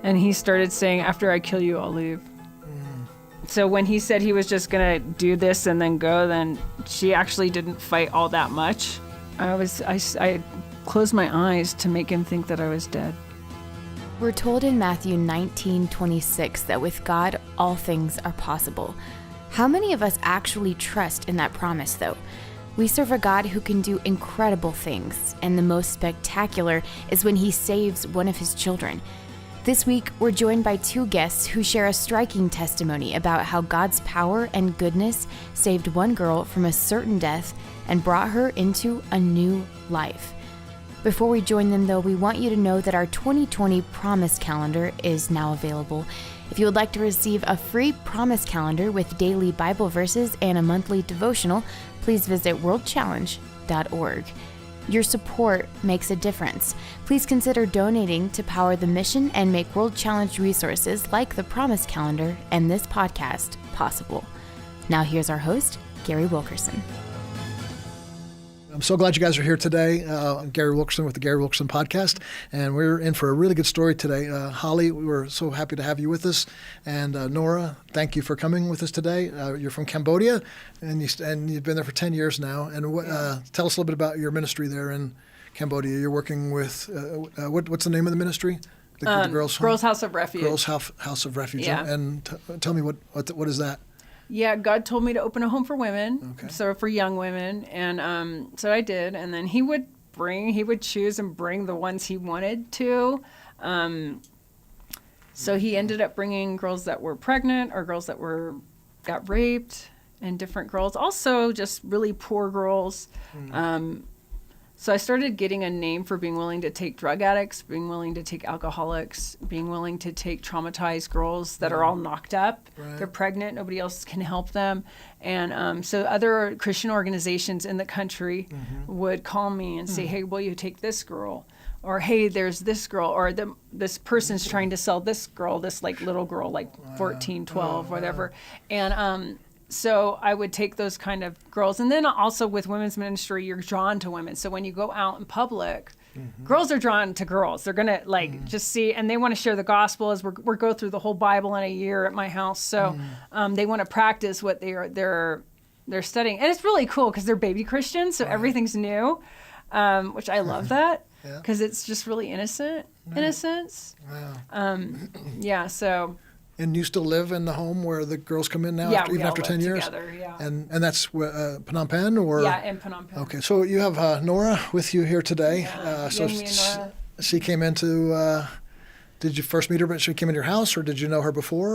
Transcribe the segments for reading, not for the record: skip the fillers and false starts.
And he started saying, after I kill you, I'll leave. So when he said he was just going to do this and then go, then she actually didn't fight all that much. I closed my eyes to make him think that I was dead. We're told in Matthew 19:26 that with God, all things are possible. How many of us actually trust in that promise, though? We serve a God who can do incredible things, and the most spectacular is when he saves one of his children. This week, we're joined by two guests who share a striking testimony about how God's power and goodness saved one girl from a certain death and brought her into a new life. Before we join them, though, we want you to know that our 2020 Promise Calendar is now available. If you would like to receive a free Promise Calendar with daily Bible verses and a monthly devotional, please visit worldchallenge.org. Your support makes a difference. Please consider donating to power the mission and make World Challenge resources like the Promise Calendar and this podcast possible. Now here's our host, Gary Wilkerson. I'm so glad you guys are here today. I'm Gary Wilkerson with the Gary Wilkerson Podcast, and we're in for a really good story today. Holly, we were so happy to have you with us, and Nora, thank you for coming with us today. You're from Cambodia, and you've been there for 10 years now. And tell us a little bit about your ministry there in Cambodia. You're working with, what's the name of the ministry? The Girls' House of Refuge. Girls' House of Refuge. Yeah. And tell me, what is that? Yeah, God told me to open a home for women, so for young women, and so I did. And then he would choose and bring the ones he wanted to. So he ended up bringing girls that were pregnant or girls that got raped, and different girls. Also, just really poor girls. So I started getting a name for being willing to take drug addicts, being willing to take alcoholics, being willing to take traumatized girls that are all knocked up. Right. They're pregnant. Nobody else can help them. And so other Christian organizations in the country would call me and say, hey, will you take this girl? Or, hey, there's this girl. Or this person's trying to sell this girl, this like little girl, like 14, 12, whatever. And so I would take those kind of girls. And then also with women's ministry, you're drawn to women. So when you go out in public, girls are drawn to girls. They're going to just see, and they want to share the gospel as we go through the whole Bible in a year at my house. So they want to practice what they're studying. And it's really cool because they're baby Christians. So everything's new, which I love that because it's just really innocent in a sense. Wow. So... And you still live in the home where the girls come in now, even after 10 years? Together, yeah. And that's Phnom Penh? Or? Yeah, in Phnom Penh. Okay, so you have Nora with you here today. Yeah. So she came into, did you first meet her, but she came into your house, or did you know her before?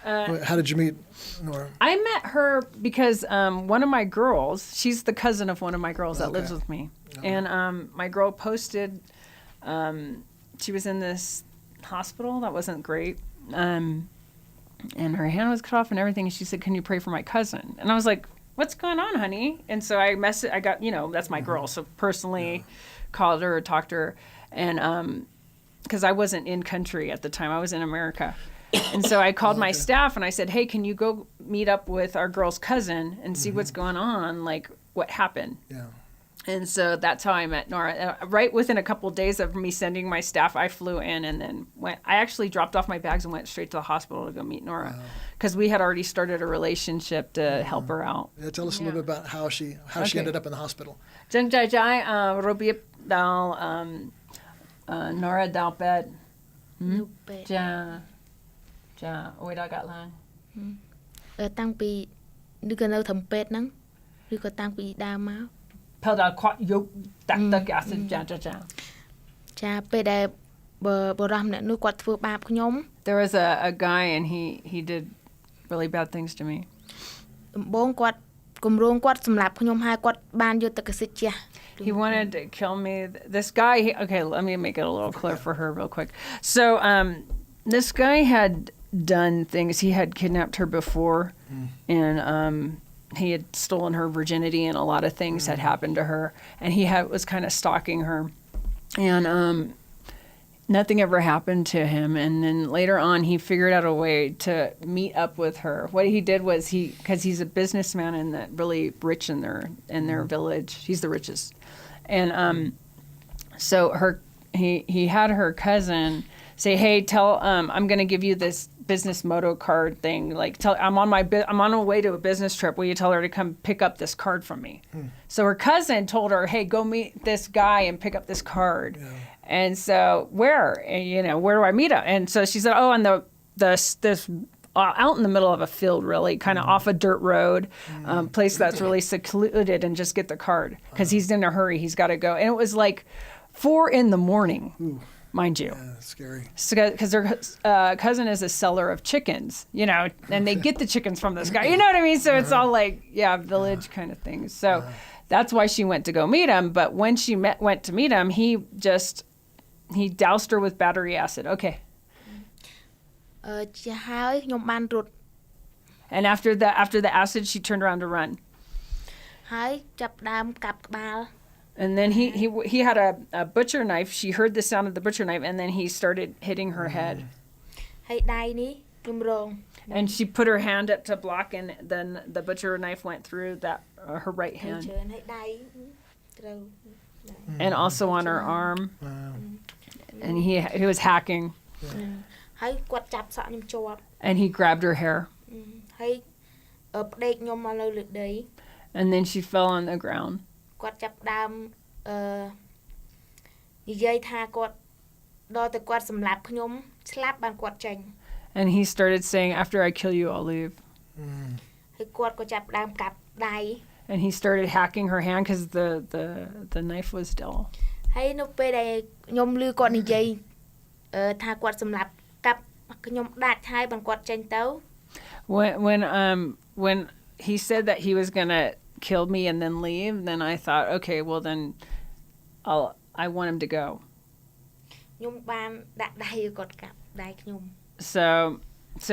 Or how did you meet Nora? I met her because one of my girls, she's the cousin of one of my girls that lives with me. And my girl posted, she was in this hospital that wasn't great. And her hand was cut off and everything. And she said, can you pray for my cousin? And I was like, what's going on, honey? And so I got, that's my girl. So personally called her, talked to her. And, cause I wasn't in country at the time, I was in America. And so I called my staff and I said, hey, can you go meet up with our girl's cousin and see what's going on? Like what happened? Yeah. And so that's how I met Nora. Right within a couple of days of me sending my staff, I flew in and then I actually dropped off my bags and went straight to the hospital to go meet Nora because we had already started a relation to help her out. Yeah, tell us a little bit about how she ended up in the hospital. Robip dal Nora dal bed. Ja ôi đã gạt lang. តាំងពីឬក៏នៅធំពេទ្យហ្នឹងឬក៏តាំងពីដើមមក Pel da quat yok tak tak acid ja ចាពេលដែលបរោះម្នាក់នោះគាត់ធ្វើបាបខ្ញុំ There was a guy and he did really bad things to me. ដំបូងគាត់គម្រោងគាត់សម្លាប់ខ្ញុំហើយគាត់បានយកទឹកកសិជះ He wanted to kill me. This guy, okay, let me make it a little clear for her real quick. So, this guy had done things. He had kidnapped her before, and he had stolen her virginity, and a lot of things had happened to her. And he was kind of stalking her, and nothing ever happened to him. And then later on, he figured out a way to meet up with her. What he did was because he's a businessman and really rich in their village. He's the richest, and so he had her cousin say, hey, tell I'm going to give you this business moto card thing. Like, I'm on a way to a business trip. Will you tell her to come pick up this card from me? So her cousin told her, hey, go meet this guy and pick up this card. Yeah. And so where? And, where do I meet him? And so she said, oh, on this out in the middle of a field, really, kind of off a dirt road, place that's really secluded, and just get the card because he's in a hurry. He's got to go. And it was like 4 a.m, mind you. Yeah, scary. Because their cousin is a seller of chickens, and they get the chickens from this guy. You know what I mean? So it's all like, village kind of things. So that's why she went to go meet him. But when she went to meet him, he doused her with battery acid. Okay. And after the acid, she turned around to run. And then he had a butcher knife. She heard the sound of the butcher knife, and then he started hitting her head. And she put her hand up to block, and then the butcher knife went through her right hand. And also on her arm. And he was hacking. And he grabbed her hair. And then she fell on the ground. And he started saying, after I kill you, I'll leave. And he started hacking her hand because the knife was dull. When he said that he was gonna kill me and then leave, then I thought, okay, well then I want him to go. So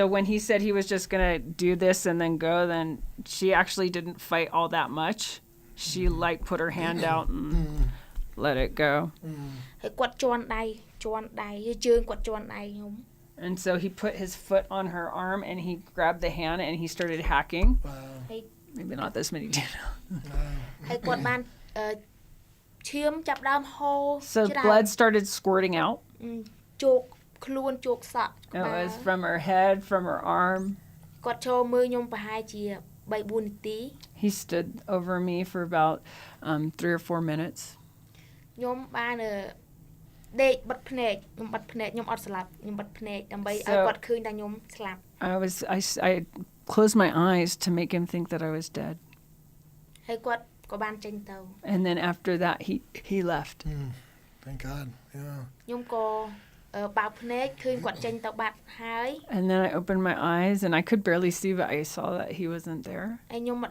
when he said he was just gonna do this and then go, then she actually didn't fight all that much. She put her hand out and let it go. And so he put his foot on her arm and he grabbed the hand and he started hacking. Wow. Maybe not this many details. So blood started squirting out. It was from her head, from her arm. He stood over me for about 3 or 4 minutes. I closed my eyes to make him think that I was dead. And then after that, he left. Thank God. Yeah. And then I opened my eyes and I could barely see, but I saw that he wasn't there. I didn't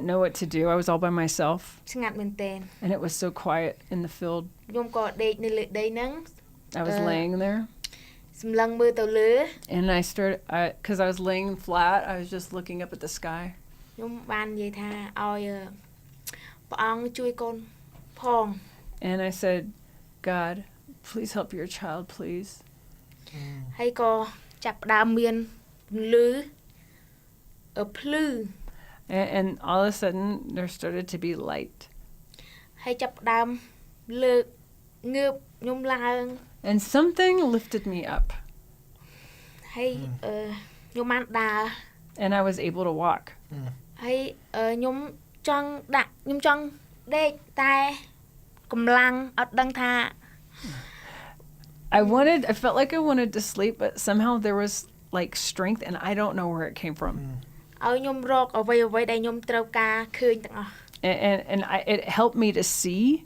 know what to do. I was all by myself. And it was so quiet in the field. I was laying there. And I started, because I was laying flat, I was just looking up at the sky. And I said, God, please help your child, please. And all of a sudden, there started to be light. And something lifted me up. And I was able to walk. I felt like I wanted to sleep, but somehow there was like strength and I don't know where it came from. And it helped me to see,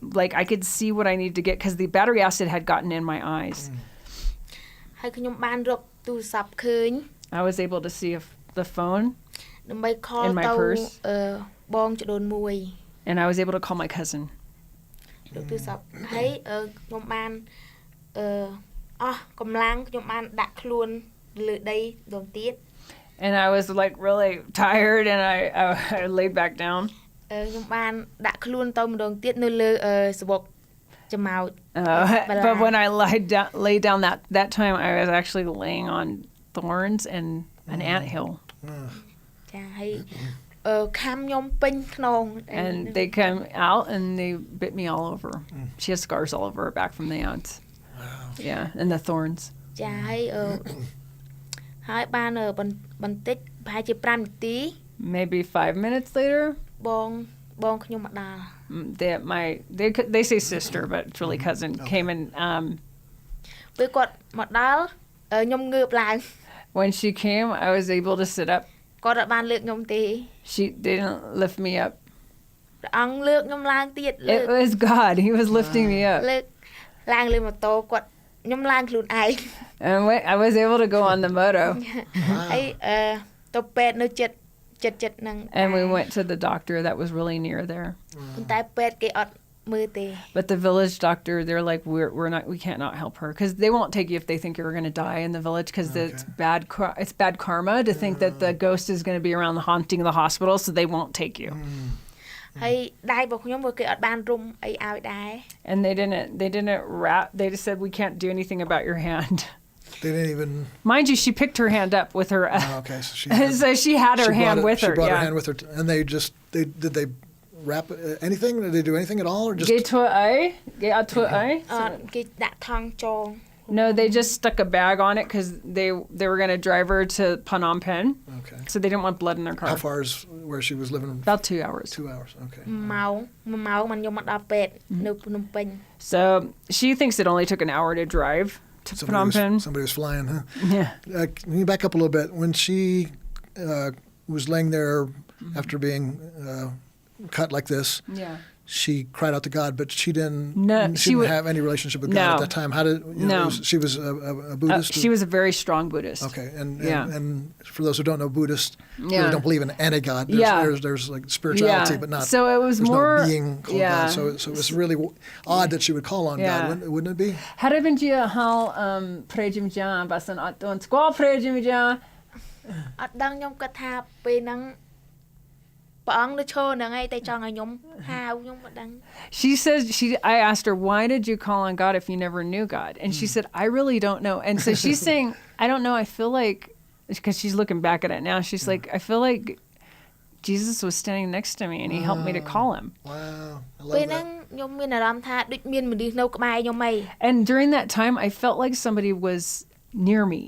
like I could see what I needed to get because the battery acid had gotten in my eyes. I was able to see the phone in my purse. And I was able to call my cousin. And I was like really tired and I laid back down. But when I lay down that time, I was actually laying on thorns and an anthill. ខំខ្ញុំពេញខ្នង And they came out and they bit me all over. She has scars all over her back from the ants. Wow. Yeah, and the thorns. ចាហើយហើយបានបន្តិចប្រហែលជា5នាទី Maybe 5 minutes later, បងខ្ញុំមកដល់ they say sister, but it's really cousin, came and ពេលគាត់មកដល់ខ្ញុំងើបឡើង when she came, I was able to sit up. គាត់អត់បានលើកខ្ញុំទេ They didn't lift me up. ព្រះអង្គលើកខ្ញុំឡើងទៀតលើ It was God. He was lifting me up. កឡើងលើម៉ូតូគាត់ខ្ញុំឡើងខ្លួនឯង And I was able to go on the moto. ហើយទៅពេទ្យនៅចិត្តហ្នឹង And we went to the doctor that was really near there. ប៉ុន្តែពេទ្យគេអត់មើលទេ But the village doctor, they're like, we can't not help her because they won't take you if they think you're going to die in the village because it's bad karma to think that the ghost is going to be around haunting the hospital, so they won't take you. ហើយដៃរបស់ខ្ញុំគេអត់បានរុំអីឲ្យដែរ And they didn't wrap. They just said we can't do anything about your hand. They didn't even. Mind you, she picked her hand up with her. Okay, so she had her hand with her. She brought Yeah. her hand with her, and did they wrap anything? Did they do anything at all, or just? គេធ្វើអី គេអត់ធ្វើអី គេដាក់ថង់ចង No, they just stuck a bag on it because they were going to drive her to Phnom Penh. Okay. So they didn't want blood in their car. How far is where she was living? About 2 hours. 2 hours. Okay. ម៉ោងមិនខ្ញុំមកដល់ពេទ្យនៅភ្នំពេញ So she thinks it only took an hour to drive to Phnom Penh. Somebody was flying, huh? Yeah. Can you back up a little bit? When she was laying there after being cut like this, Yeah. she cried out to God, but she didn't. No, she didn't have any relationship with God at that time. How did? She was a Buddhist. She was a very strong Buddhist. Okay, and for those who don't know, Buddhists really don't believe in any God. There's like spirituality, but not. So it was more no being called God. So it was really odd that she would call on God, wouldn't it be? Harabin dia hal prejim ja basan aton squall prejim ja. អត់ដឹងខ្ញុំគាត់ថាពេលហ្នឹងព្រះអង្គនៅឈរហ្នឹងឯងតែចង់ឲ្យខ្ញុំហៅខ្ញុំមិនដឹង She says I asked her, why did you call on God if you never knew God? And she said, I really don't know. And so she's saying, I don't know, I feel like, because she's looking back at it now, she's like, I feel like Jesus was standing next to me and he helped me to call him. Wow, I love ពេល that. ហ្នឹងខ្ញុំមានអារម្មណ៍ថាដូចមានមនុស្សនៅក្បែរខ្ញុំឯង And during that time, I felt like somebody was near me.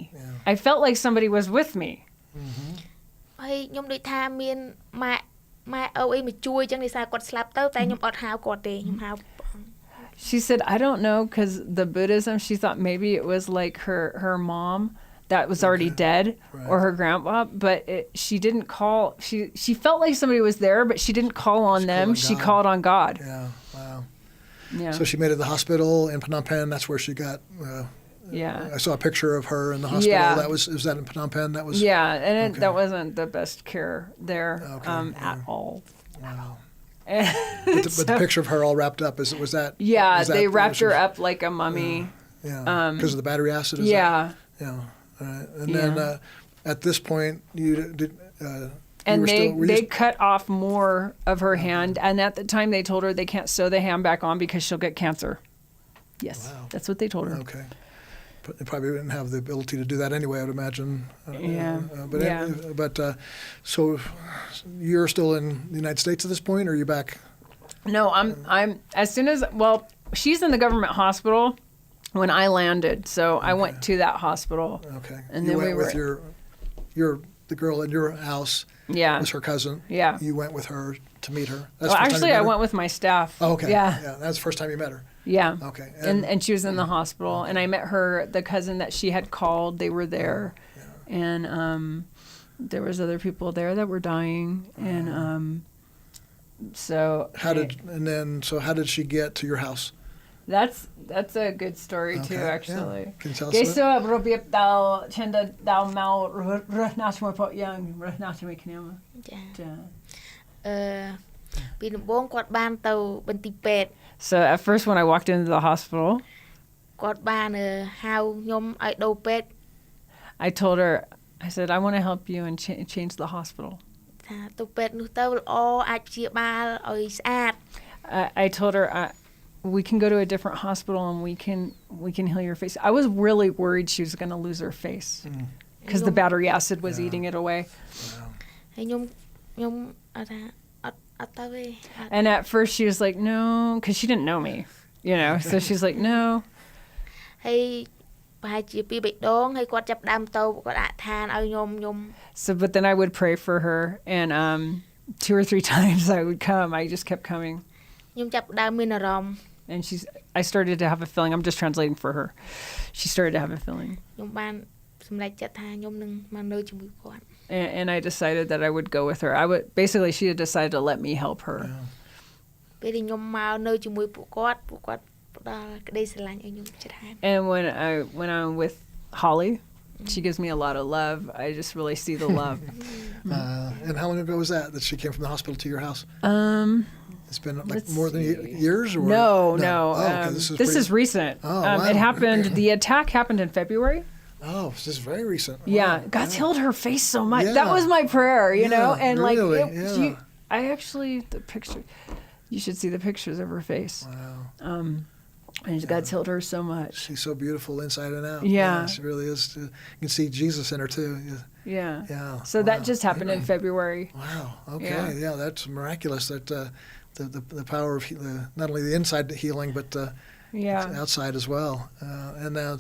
I felt like somebody was with me. ហើយខ្ញុំដូចថាមានម៉ែអ៊ីមកជួយអញ្ចឹងដោយសារគាត់ស្លាប់ទៅតែខ្ញុំអត់ហៅគាត់ទេខ្ញុំហៅ She said, I don't know, because the Buddhism, she thought maybe it was like her mom that was already dead or her grandpa, but she didn't call. She felt like somebody was there, but she didn't call on them. She called on God. Yeah, wow. Yeah. So she made it to the hospital in Phnom Penh. That's where she got. I saw a picture of her in the hospital. Yeah. Was that in Phnom Penh? That was. Yeah, and that wasn't the best care there at all. Wow. But the picture of her all wrapped up, was that? Yeah, was that, they wrapped her up like a mummy. Yeah, because of the battery acid. Yeah. All right. And then at this point, you did. And they cut off more of her hand, and at the time they told her they can't sew the hand back on because she'll get cancer. Yes, that's what they told her. Okay. But they probably didn't have the ability to do that anyway, I would imagine. But so you're still in the United States at this point, or are you back? No, I'm as soon as she's in the government hospital when I landed, so I went to that hospital. Okay. And you then went we were with the girl in your house. Yeah. Was her cousin. Yeah. You went with her to meet her. Actually, I went with my staff. Oh, okay. Yeah. That's the first time you met her. Yeah. Okay. And she was in the hospital, and I met the cousin that she had called. They were there, and there was other people there that were dying, and so. How did she get to your house? That's a good story too, actually. Yeah. Can you tell us that?ពីដំបូងគាត់បានទៅបន្ទីពេទ្យ So at first when I walked into the hospital, គាត់បានហៅខ្ញុំឲ្យដូរពេទ្យ I told her, I said, I want to help you and change the hospital. ថាទៅពេទ្យនោះទៅល្អអាចព្យាបាលឲ្យស្អាត I told her we can go to a different hospital and we can heal your face. I was really worried she was going to lose her face because the battery acid was eating it away. ហើយខ្ញុំ ខ្ញុំអត់ថាអត់ទៅទេ And at first she was like, no, because she didn't know me, you know. So she's like, no. ហើយប្រហែលជា2 3 ដងហើយគាត់ចាប់ដើមទៅគាត់ដាក់ឋានឲ្យខ្ញុំ So, but then I would pray for her, and 2 or 3 times I would come. I just kept coming. ខ្ញុំចាប់ដើមមានអារម្មណ៍ And I started to have a feeling. I'm just translating for her. She started to have a feeling. ខ្ញុំបានសម្រេចចិត្តថាខ្ញុំនឹងមកនៅជាមួយគាត់ And I decided that I would go with her. Basically, she had decided to let me help her. ពេលដែលខ្ញុំមកនៅជាមួយពួកគាត់ផ្ដល់ក្តីស្រឡាញ់ឲ្យខ្ញុំច្រើន And when I'm with Holly, she gives me a lot of love. I just really see the love. And how long ago was that she came from the hospital to your house? It's been like more than years? Or No. Oh, okay. This is recent. Oh, wow. It happened. The attack happened in February. Oh, this is very recent. Yeah, Wow. God's healed her face so much. Yeah. That was my prayer, you know. Yeah, And really, I actually the picture. You should see the pictures of her face. Wow. And God's healed her so much. She's so beautiful inside and out. Yeah. She really is. You can see Jesus in her too. Yeah. Yeah. So that just happened in February. Wow. Okay. Yeah, that's miraculous. That the power of not only the inside healing, but outside as well. And now,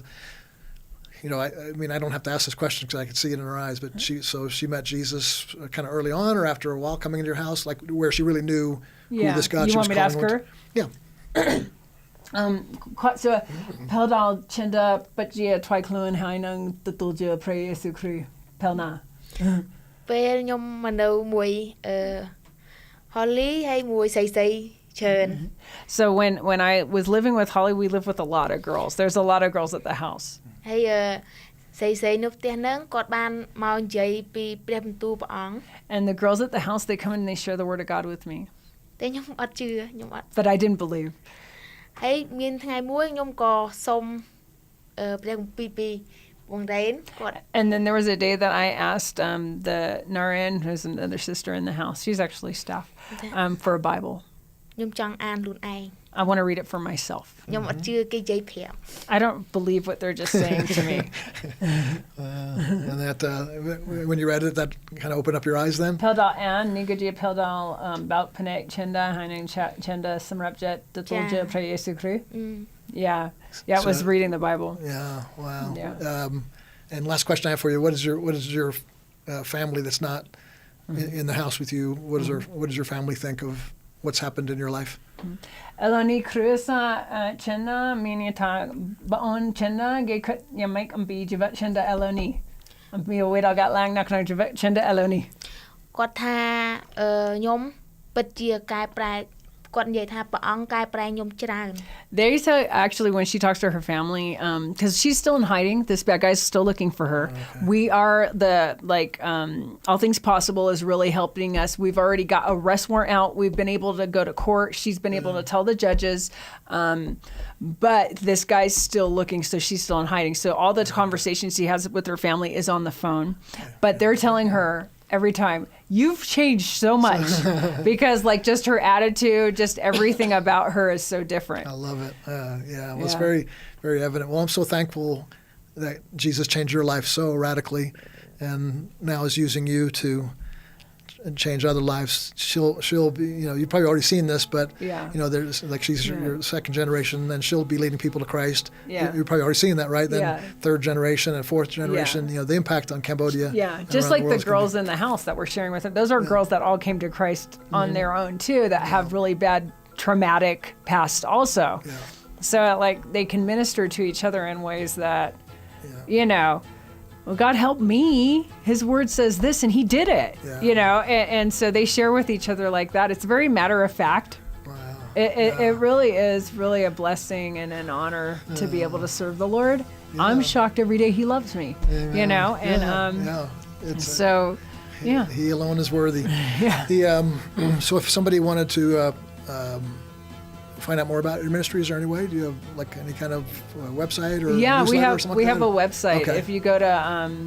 you know, I mean, I don't have to ask this question because I can see it in her eyes. But she met Jesus kind of early on, or after a while, coming into your house, like where she really knew who this God you she want was me to ask calling. her? Yeah. So Peldal Chinda Bajia Twiklun Hainang Tutulja Pray Yesu Kri Pelna. ពេលខ្ញុំមកនៅមួយHolly ហើយមួយស្រីច្រើន So when I was living with Holly, we lived with a lot of girls. There's a lot of girls at the house. ហើយស្រីនៅផ្ទះហ្នឹងគាត់បានមកនិយាយពីព្រះបន្ទូលព្រះអង្គ And the girls at the house, they come in and they share the word of God with me. តែខ្ញុំអត់ជឿខ្ញុំអត់ But I didn't believe. ហើយមានថ្ងៃមួយខ្ញុំក៏សុំព្រះគម្ពីរពីបងរ៉េនគាត់ And then there was a day that I asked the Nora, who's another sister in the house, she's actually staff, for a Bible. ខ្ញុំចង់អានខ្លួនឯង I want to read it for myself. ខ្ញុំអត់ជឿគេនិយាយប្រាប់ I don't believe what they're just saying to me. And that when you read it, that kind of opened up your eyes then? Peldal an Nigaji Peldal Baut Panek Chenda Haining Chenda Samrapjet Tutulja Pray Yesu Kri. Yeah. Yeah, it was reading the Bible. Yeah, wow. Yeah. And last question I have for you: what is your family that's not in the house with you? What does your family think of what's happened in your life? Eloni Cruisa Chenda Minita Baon Chenda Gekut Yamek Ambi Jivat Chenda Eloni. Ambi Wait I got lang nak Jivat Chenda Eloni. គាត់ថាខ្ញុំពិតជាកែប្រែគាត់និយាយថាព្រះអង្គកែប្រែខ្ញុំច្រើន They say actually when she talks to her family, because she's still in hiding, this bad guy's still looking for her. Okay. We are All Things Possible is really helping us. We've already got a arrest warrant out. We've been able to go to court. She's been able to tell the judges. But this guy's still looking, so she's still in hiding. So all the conversations she has with her family is on the phone. But they're telling her every time, you've changed so much because just her attitude, just everything about her is so different. I love it. It's very, very evident. Well, I'm so thankful that Jesus changed your life so radically and now is using you to change other lives. She'll be, you've probably already seen this, but there's she's your second generation, then she'll be leading people to Christ. Yeah. You've probably already seen that, right? Then third generation and fourth generation, the impact on Cambodia. Yeah, just like the girls in the house that we're sharing with them. Those are girls that all came to Christ on their own too, that have really bad traumatic past also. Yeah. So they can minister to each other in ways that, well, God helped me. His word says this, and he did it, and so they share with each other like that. It's very matter of fact. Wow. It really is a blessing and an honor to be able to serve the Lord. Yeah. I'm shocked every day he loves me, and He alone is worthy. So if somebody wanted to find out more about your ministry, is there any way? Do you have any kind of website or newsletter we have a website. Okay. If you go to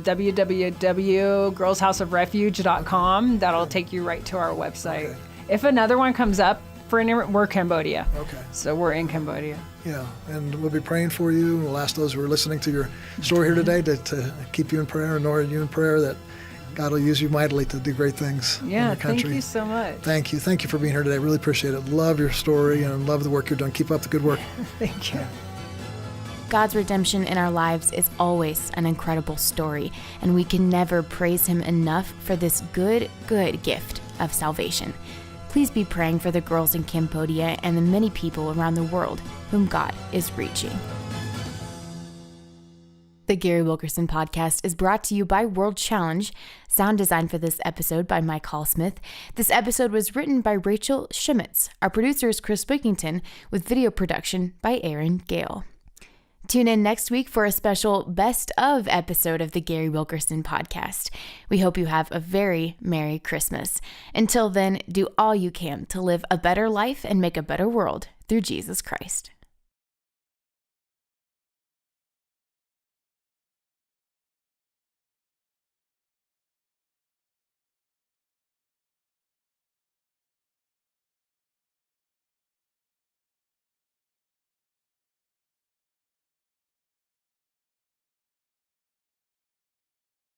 www.girlshouseofrefuge.com, that'll take you right to our website. Okay. If another one comes up, we're Cambodia. Okay. So we're in Cambodia. Yeah, and we'll be praying for you. We'll ask those who are listening to your story here today to keep you in prayer, and Nora, you in prayer, that God will use you mightily to do great things in Yeah, your country. thank you so much. Thank you. Thank you for being here today. Really appreciate it. Love your story and love the work you're doing. Keep up the good work. Thank you. God's redemption in our lives is always an incredible story, and we can never praise Him enough for this good gift of salvation. Please be praying for the girls in Cambodia and the many people around the world whom God is reaching. The Gary Wilkerson Podcast is brought to you by World Challenge. Sound design for this episode by Mike Hallsmith. This episode was written by Rachel Schmitz. Our producer is Chris Wigington, with video production by Aaron Gale. Tune in next week for a special best of episode of the Gary Wilkerson Podcast. We hope you have a very Merry Christmas. Until then, do all you can to live a better life and make a better world through Jesus Christ.